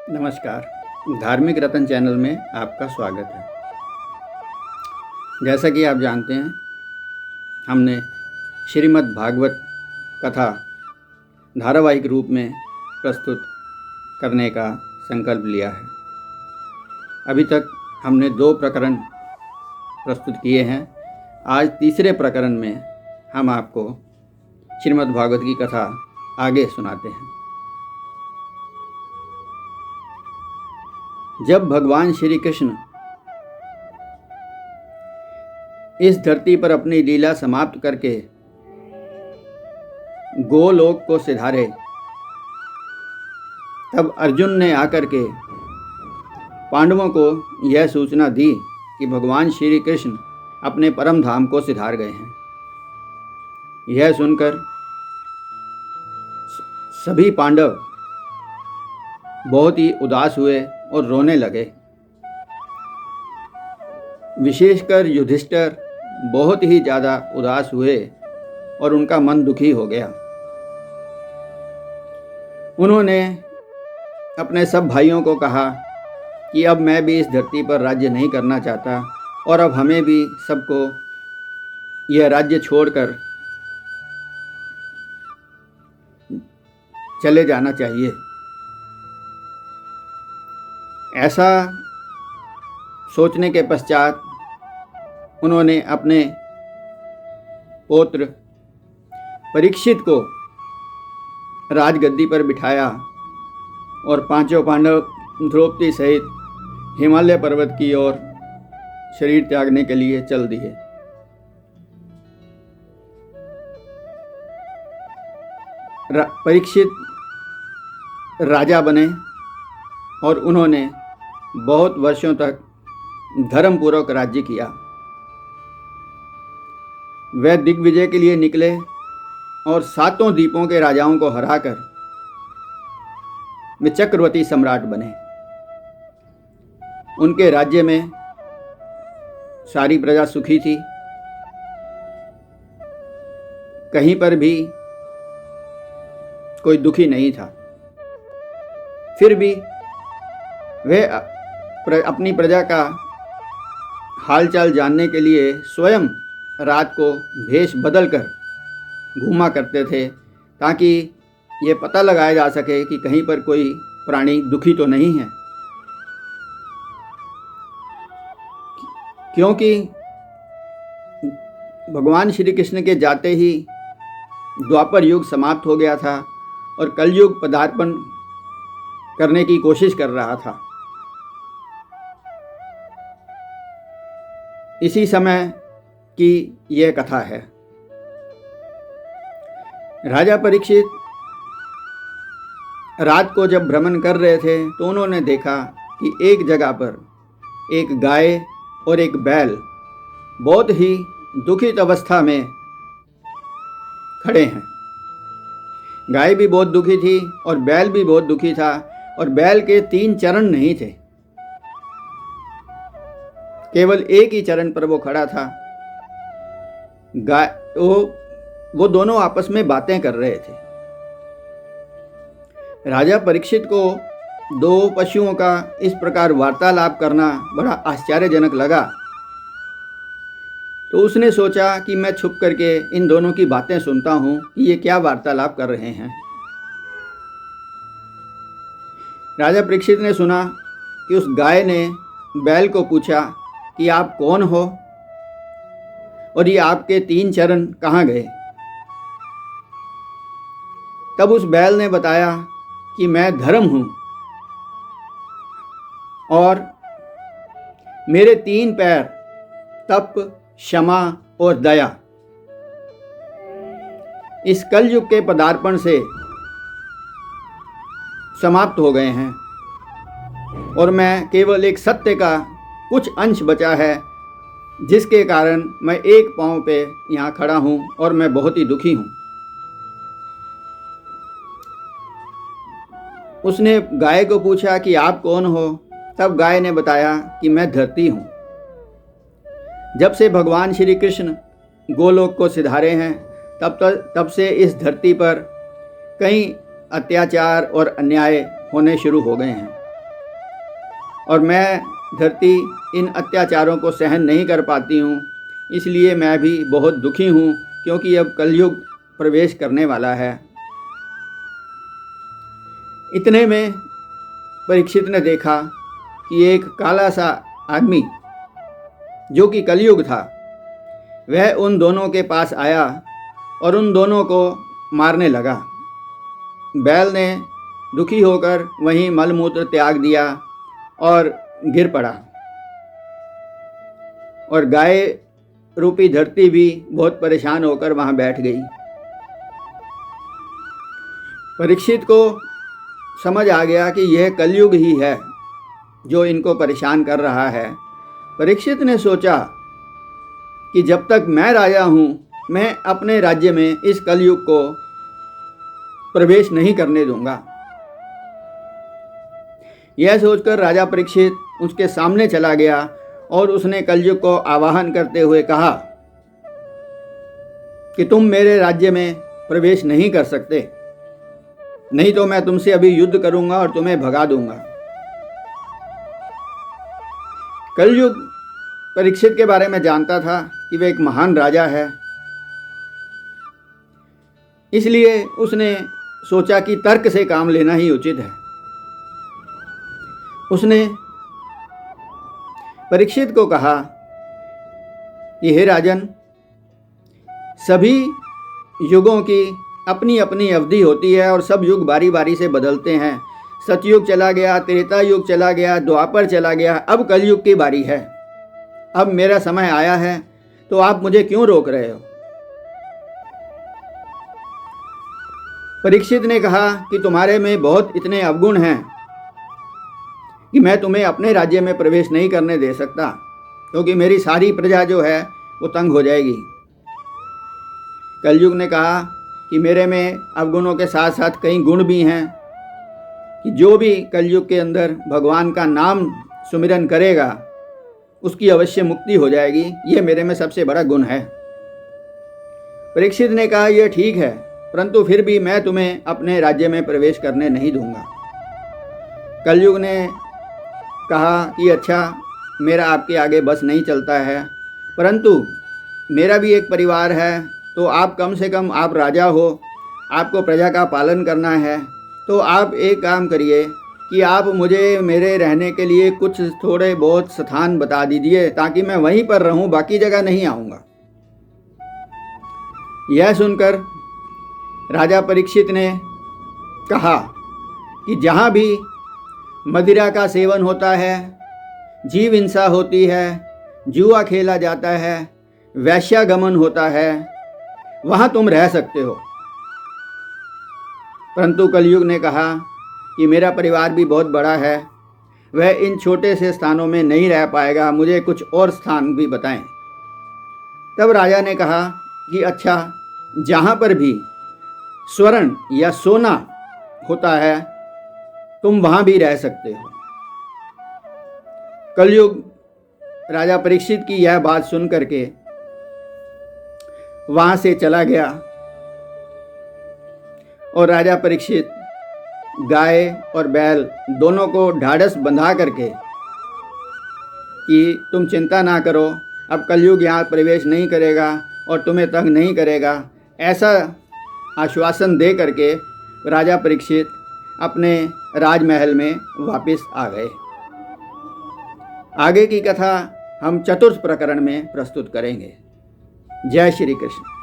नमस्कार, धार्मिक रतन चैनल में आपका स्वागत है। जैसा कि आप जानते हैं, हमने श्रीमद् भागवत कथा धारावाहिक रूप में प्रस्तुत करने का संकल्प लिया है। अभी तक हमने 2 प्रकरण प्रस्तुत किए हैं। आज तीसरे प्रकरण में हम आपको श्रीमद् भागवत की कथा आगे सुनाते हैं। जब भगवान श्री कृष्ण इस धरती पर अपनी लीला समाप्त करके गोलोक को सिधारे, तब अर्जुन ने आकर के पांडवों को यह सूचना दी कि भगवान श्री कृष्ण अपने परम धाम को सिधार गए हैं। यह सुनकर सभी पांडव बहुत ही उदास हुए और रोने लगे। विशेषकर युधिष्ठिर बहुत ही ज़्यादा उदास हुए और उनका मन दुखी हो गया। उन्होंने अपने सब भाइयों को कहा कि अब मैं भी इस धरती पर राज्य नहीं करना चाहता और अब हमें भी सबको यह राज्य छोड़कर चले जाना चाहिए। ऐसा सोचने के पश्चात उन्होंने अपने पौत्र परीक्षित को राजगद्दी पर बिठाया और 5 पांडव द्रौपदी सहित हिमालय पर्वत की ओर शरीर त्यागने के लिए चल दिए। परीक्षित राजा बने और उन्होंने बहुत वर्षों तक धर्मपूर्वक राज्य किया। वे दिग्विजय के लिए निकले और 7 द्वीपों के राजाओं को हराकर वे चक्रवर्ती सम्राट बने। उनके राज्य में सारी प्रजा सुखी थी। कहीं पर भी कोई दुखी नहीं था। फिर भी वे अपनी प्रजा का हालचाल जानने के लिए स्वयं रात को भेष बदलकर घूमा करते थे, ताकि ये पता लगाया जा सके कि कहीं पर कोई प्राणी दुखी तो नहीं है। क्योंकि भगवान श्री कृष्ण के जाते ही द्वापर युग समाप्त हो गया था और कलयुग पदार्पण करने की कोशिश कर रहा था। इसी समय की यह कथा है। राजा परीक्षित रात को जब भ्रमण कर रहे थे तो उन्होंने देखा कि एक जगह पर एक गाय और एक बैल बहुत ही दुखित अवस्था में खड़े हैं। गाय भी बहुत दुखी थी और बैल भी बहुत दुखी था, और बैल के 3 चरण नहीं थे, केवल एक ही चरण पर वो खड़ा था। वो दोनों आपस में बातें कर रहे थे। राजा परीक्षित को 2 पशुओं का इस प्रकार वार्तालाप करना बड़ा आश्चर्यजनक लगा। तो उसने सोचा कि मैं छुप करके इन दोनों की बातें सुनता हूँ कि ये क्या वार्तालाप कर रहे हैं। राजा परीक्षित ने सुना कि उस गाय ने बैल को पूछा कि आप कौन हो और ये आपके 3 चरण कहाँ गए। तब उस बैल ने बताया कि मैं धर्म हूँ और मेरे 3 पैर तप, क्षमा और दया इस कलयुग के पदार्पण से समाप्त हो गए हैं, और मैं केवल एक सत्य का कुछ अंश बचा है, जिसके कारण मैं एक पांव पे यहाँ खड़ा हूँ और मैं बहुत ही दुखी हूँ। उसने गाय को पूछा कि आप कौन हो। तब गाय ने बताया कि मैं धरती हूँ। जब से भगवान श्री कृष्ण गोलोक को सिधारे हैं, तब से इस धरती पर कई अत्याचार और अन्याय होने शुरू हो गए हैं और मैं धरती इन अत्याचारों को सहन नहीं कर पाती हूँ। इसलिए मैं भी बहुत दुखी हूँ, क्योंकि अब कलयुग प्रवेश करने वाला है। इतने में परीक्षित ने देखा कि एक काला सा आदमी, जो कि कलयुग था, वह उन दोनों के पास आया और उन दोनों को मारने लगा। बैल ने दुखी होकर वहीं मलमूत्र त्याग दिया और गिर पड़ा, और गाय रूपी धरती भी बहुत परेशान होकर वहां बैठ गई। परीक्षित को समझ आ गया कि यह कलयुग ही है जो इनको परेशान कर रहा है। परीक्षित ने सोचा कि जब तक मैं राजा हूँ, मैं अपने राज्य में इस कलयुग को प्रवेश नहीं करने दूंगा। यह सोचकर राजा परीक्षित उसके सामने चला गया और उसने कलयुग को आवाहन करते हुए कहा कि तुम मेरे राज्य में प्रवेश नहीं कर सकते, नहीं तो मैं तुमसे अभी युद्ध करूंगा और तुम्हें भगा दूंगा। कलयुग परीक्षित के बारे में जानता था कि वह एक महान राजा है, इसलिए उसने सोचा कि तर्क से काम लेना ही उचित है। उसने परीक्षित को कहा कि हे राजन, सभी युगों की अपनी अपनी अवधि होती है और सब युग बारी बारी से बदलते हैं। सतयुग चला गया, त्रेता युग चला गया, द्वापर चला गया, अब कलयुग की बारी है। अब मेरा समय आया है, तो आप मुझे क्यों रोक रहे हो? परीक्षित ने कहा कि तुम्हारे में बहुत इतने अवगुण हैं कि मैं तुम्हें अपने राज्य में प्रवेश नहीं करने दे सकता, क्योंकि मेरी सारी प्रजा जो है वो तंग हो जाएगी। कलयुग ने कहा कि मेरे में अवगुणों के साथ साथ कई गुण भी हैं कि जो भी कलयुग के अंदर भगवान का नाम सुमिरन करेगा उसकी अवश्य मुक्ति हो जाएगी। ये मेरे में सबसे बड़ा गुण है। परीक्षित ने कहा यह ठीक है, परंतु फिर भी मैं तुम्हें अपने राज्य में प्रवेश करने नहीं दूंगा। कलयुग ने कहा कि अच्छा, मेरा आपके आगे बस नहीं चलता है, परंतु मेरा भी एक परिवार है, तो आप कम से कम, आप राजा हो, आपको प्रजा का पालन करना है, तो आप एक काम करिए कि आप मुझे मेरे रहने के लिए कुछ थोड़े बहुत स्थान बता दीजिए, ताकि मैं वहीं पर रहूं, बाकी जगह नहीं आऊँगा। यह सुनकर राजा परीक्षित ने कहा कि जहाँ भी मदिरा का सेवन होता है, जीव हिंसा होती है, जुआ खेला जाता है, वैश्यागमन होता है, वहाँ तुम रह सकते हो। परंतु कलयुग ने कहा कि मेरा परिवार भी बहुत बड़ा है, वह इन छोटे से स्थानों में नहीं रह पाएगा, मुझे कुछ और स्थान भी बताएं। तब राजा ने कहा कि अच्छा, जहाँ पर भी स्वर्ण या सोना होता है तुम वहाँ भी रह सकते हो। कलयुग राजा परीक्षित की यह बात सुन करके वहाँ से चला गया और राजा परीक्षित गाय और बैल दोनों को ढाढ़स बंधा करके कि तुम चिंता ना करो, अब कलयुग यहाँ प्रवेश नहीं करेगा और तुम्हें तंग नहीं करेगा, ऐसा आश्वासन दे करके राजा परीक्षित अपने राजमहल में वापस आ गए। आगे की कथा हम चतुर्थ प्रकरण में प्रस्तुत करेंगे। जय श्री कृष्ण।